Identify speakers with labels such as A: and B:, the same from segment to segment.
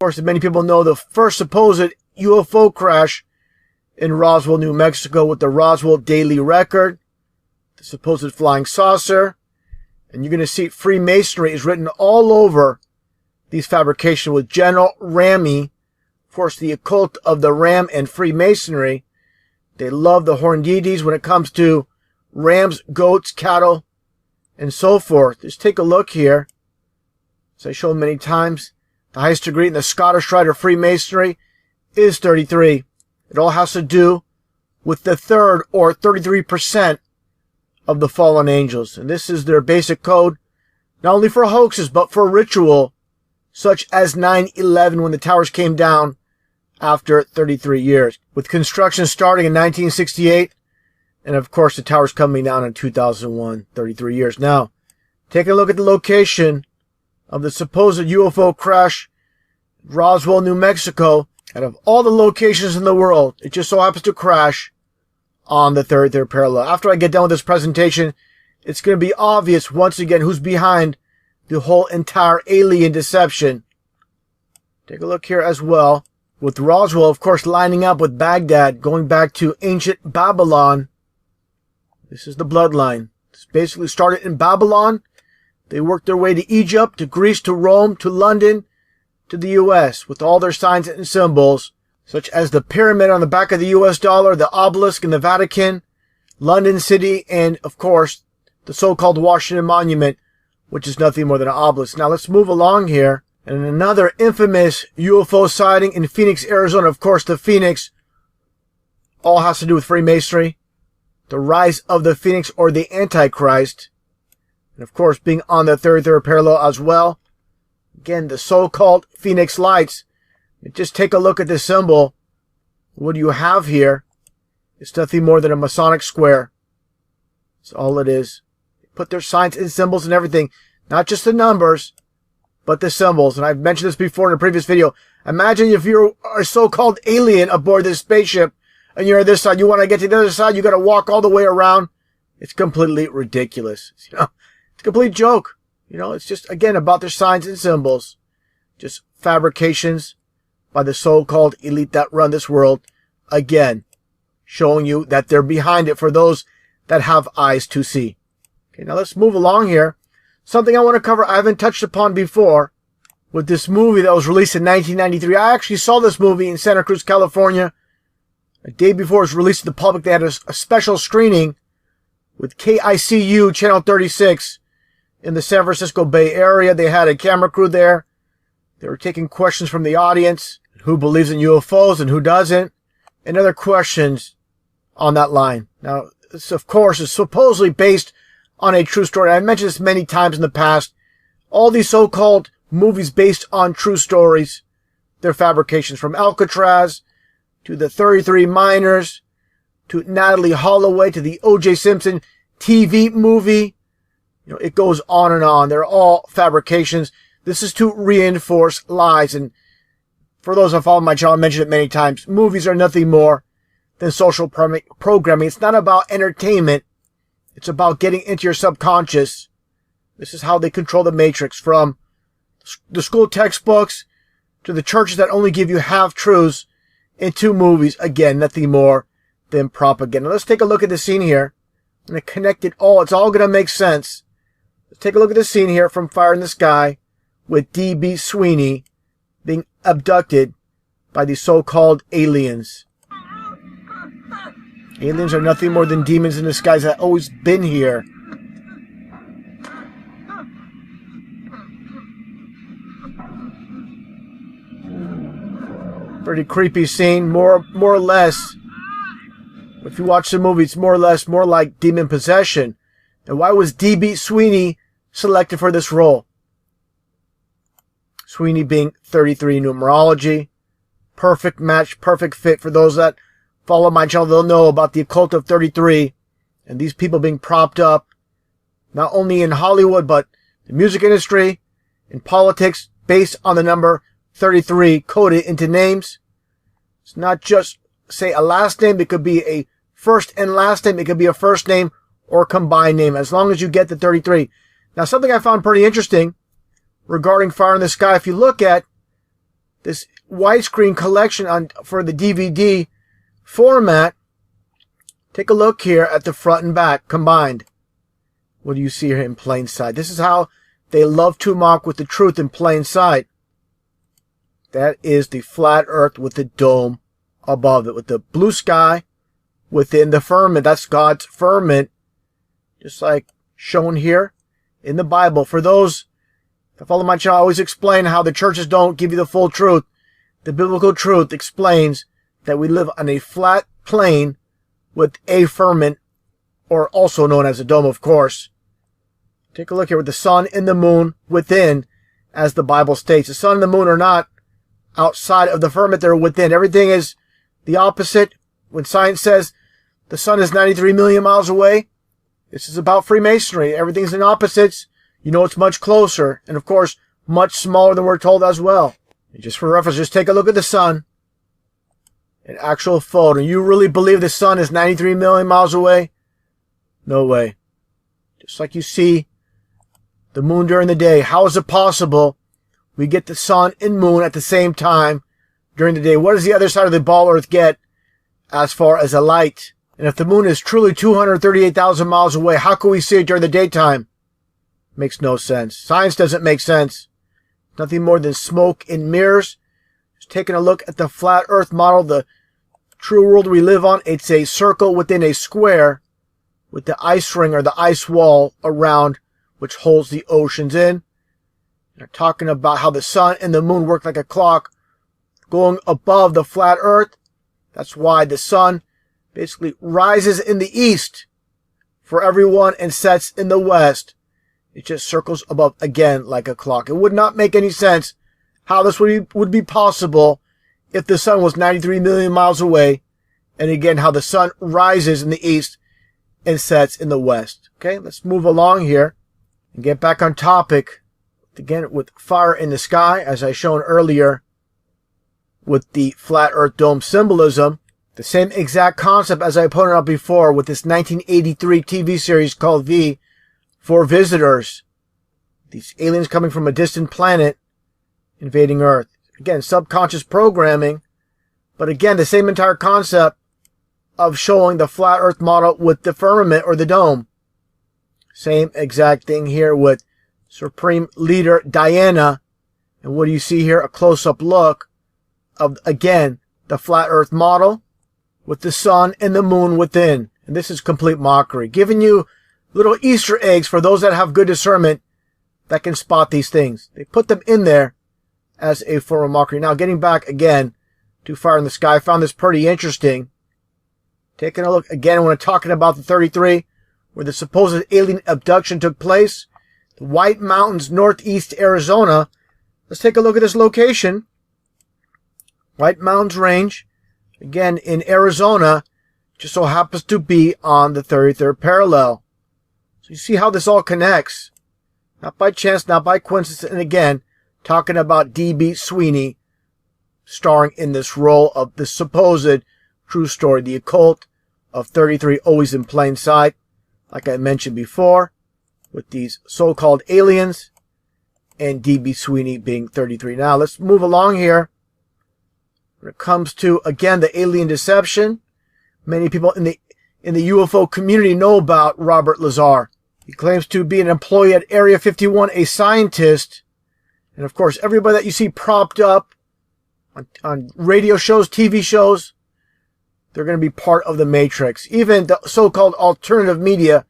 A: course, as many people know, the first supposed UFO crash in Roswell, New Mexico, with the Roswell Daily Record, the supposed flying saucer. And you're going to see Freemasonry is written all over these fabrications with General Ramey. Of course, the occult of the ram and Freemasonry. They love the horned deities when it comes to rams, goats, cattle, and so forth. Just take a look here. As I showed many times, the highest degree in the Scottish Rite of Freemasonry is 33. It all has to do with the third, or 33%, of the fallen angels. And this is their basic code, not only for hoaxes, but for ritual, such as 9/11 when the towers came down after 33 years. With construction starting in 1968, and of course the towers coming down in 2001, 33 years. Now, take a look at the location of the supposed UFO crash, Roswell, New Mexico. Out of all the locations in the world, it just so happens to crash on the 33rd parallel. After I get done with this presentation, it's going to be obvious once again who's behind the whole entire alien deception. Take a look here as well. With Roswell, of course, lining up with Baghdad, going back to ancient Babylon. This is the bloodline. This basically started in Babylon. They worked their way to Egypt, to Greece, to Rome, to London, to the U.S. with all their signs and symbols, such as the pyramid on the back of the U.S. dollar, the obelisk in the Vatican, London City, and, of course, the so-called Washington Monument, which is nothing more than an obelisk. Now, let's move along here. And another infamous UFO sighting in Phoenix, Arizona. Of course, the Phoenix all has to do with Freemasonry, the rise of the Phoenix, or the Antichrist, and, of course, being on the 33rd parallel as well. Again, the so-called Phoenix Lights. Just take a look at this symbol. What do you have here? It's nothing more than a Masonic square. That's all it is. They put their signs and symbols and everything. Not just the numbers, but the symbols. And I've mentioned this before in a previous video. Imagine if you're a so-called alien aboard this spaceship and you're on this side. You want to get to the other side, you got to walk all the way around. It's completely ridiculous. You know, it's a complete joke. You know, it's just, again, about their signs and symbols. Just fabrications by the so-called elite that run this world. Again, showing you that they're behind it for those that have eyes to see. Okay, now let's move along here. Something I want to cover I haven't touched upon before with this movie that was released in 1993. I actually saw this movie in Santa Cruz, California. A day before it was released to the public, they had a special screening with KICU Channel 36 in the San Francisco Bay Area. They had a camera crew there. They were taking questions from the audience. Who believes in UFOs and who doesn't? And other questions on that line. Now, this, of course, is supposedly based on a true story. I've mentioned this many times in the past. All these so-called movies based on true stories, they're fabrications. From Alcatraz to the 33 Miners to Natalie Holloway to the O.J. Simpson TV movie. You know, it goes on and on. They're all fabrications. This is to reinforce lies. And for those who follow my channel, I mentioned it many times. Movies are nothing more than social programming. It's not about entertainment. It's about getting into your subconscious. This is how they control the matrix, from the school textbooks to the churches that only give you half-truths into movies. Again, nothing more than propaganda. Let's take a look at the scene here. I'm going to connect it all. It's all going to make sense. Let's take a look at the scene here from Fire in the Sky with D.B. Sweeney being abducted by the so-called aliens. Aliens are nothing more than demons in disguise that have always been here. Pretty creepy scene, more or less. If you watch the movie, it's more or less more like demon possession. And why was D.B. Sweeney selected for this role? Sweeney being 33 numerology. Perfect match, perfect fit. For those that follow my channel, they'll know about the occult of 33 and these people being propped up, not only in Hollywood, but the music industry, in politics, based on the number 33 coded into names. It's not just, say, a last name. It could be a first and last name. It could be a first name or combined name, as long as you get the 33. Now, something I found pretty interesting regarding Fire in the Sky, if you look at this widescreen collection for the DVD format. Take a look here at the front and back combined. What do you see here in plain sight? This is how they love to mock with the truth in plain sight. That is the flat earth with the dome above it, with the blue sky within the firmament. That's God's firmament, just like shown here in the Bible. For those that follow my channel, I always explain how the churches don't give you the full truth. The biblical truth explains that we live on a flat plane with a firmament, or also known as a dome, of course. Take a look here with the sun and the moon within, as the Bible states. The sun and the moon are not outside of the firmament, they're within. Everything is the opposite. When science says the sun is 93 million miles away, this is about Freemasonry. Everything's in opposites. You know it's much closer, and of course, much smaller than we're told as well. And just for reference, just take a look at the sun. An actual photo. You really believe the sun is 93 million miles away? No way. Just like you see the moon during the day. How is it possible we get the sun and moon at the same time during the day? What does the other side of the ball earth get as far as a light? And if the moon is truly 238,000 miles away, how can we see it during the daytime? Makes no sense. Science doesn't make sense. Nothing more than smoke and mirrors. Just taking a look at the flat earth model, the true world we live on. It's a circle within a square with the ice ring or the ice wall around, which holds the oceans in. They're talking about how the sun and the moon work like a clock going above the flat earth. That's why the sun basically rises in the east for everyone and sets in the west. It just circles above again like a clock. It would not make any sense how this would be possible if the sun was 93 million miles away. And again, how the sun rises in the east and sets in the west. Okay, let's move along here and get back on topic. Again, with fire in the sky, as I shown earlier, with the flat earth dome symbolism. The same exact concept as I pointed out before with this 1983 TV series called V for Visitors. These aliens coming from a distant planet invading Earth. Again, subconscious programming, but again, the same entire concept of showing the flat earth model with the firmament or the dome. Same exact thing here with Supreme Leader Diana. And what do you see here? A close-up look of, again, the flat earth model with the sun and the moon within. And this is complete mockery. Giving you little Easter eggs for those that have good discernment that can spot these things. They put them in there as a form of mockery. Now, getting back again to Fire in the Sky, I found this pretty interesting. Taking a look again when we're talking about the 33, where the supposed alien abduction took place. The White Mountains, northeast Arizona. Let's take a look at this location. White Mountains Range, again in Arizona, just so happens to be on the 33rd parallel. So you see how this all connects. Not by chance, not by coincidence. And again, talking about D.B. Sweeney starring in this role of the supposed true story, the occult of 33, always in plain sight, like I mentioned before, with these so-called aliens and D.B. Sweeney being 33. Now, let's move along here. When it comes to, again, the alien deception, many people in the UFO community know about Robert Lazar. He claims to be an employee at Area 51, a scientist. And of course, everybody that you see propped up on radio shows, TV shows, they're going to be part of the Matrix. Even the so-called alternative media,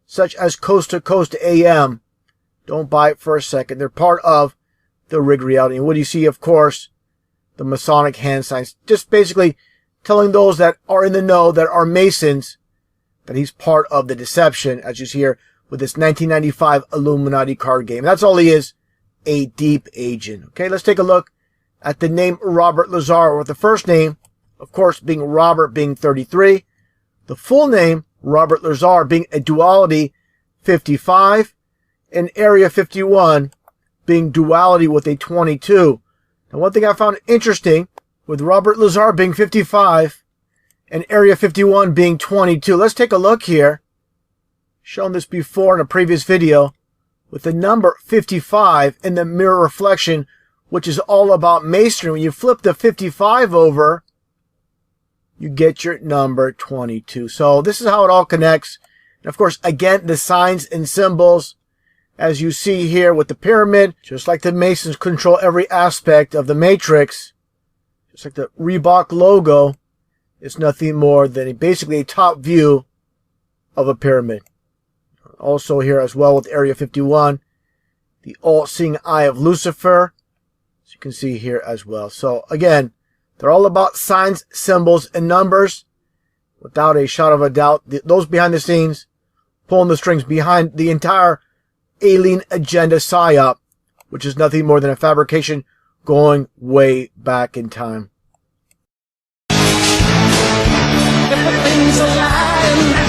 A: such as Coast to Coast AM, don't buy it for a second. They're part of the rigged reality. And what do you see, of course? The Masonic hand signs. Just basically telling those that are in the know, that are Masons, that he's part of the deception, as you see here, with this 1995 Illuminati card game. That's all he is, a deep agent. Okay, let's take a look at the name Robert Lazar, with the first name, of course, being Robert, being 33. The full name, Robert Lazar, being a duality 55. And Area 51 being duality with a 22. Now, one thing I found interesting, with Robert Lazar being 55 and Area 51 being 22. Let's take a look here. Shown this before in a previous video, with the number 55 in the mirror reflection which is all about Masonry. When you flip the 55 over, you get your number 22. So this is how it all connects. And of course, again, the signs and symbols, as you see here with the pyramid, just like the Masons control every aspect of the matrix, just like the Reebok logo, it's nothing more than basically a top view of a pyramid. Also here as well with Area 51, the all-seeing eye of Lucifer, as you can see here as well. So again, they're all about signs, symbols, and numbers. Without a shadow of a doubt, those behind the scenes, pulling the strings behind the entire alien agenda psyop, which is nothing more than a fabrication going way back in time.
B: Everything's alive.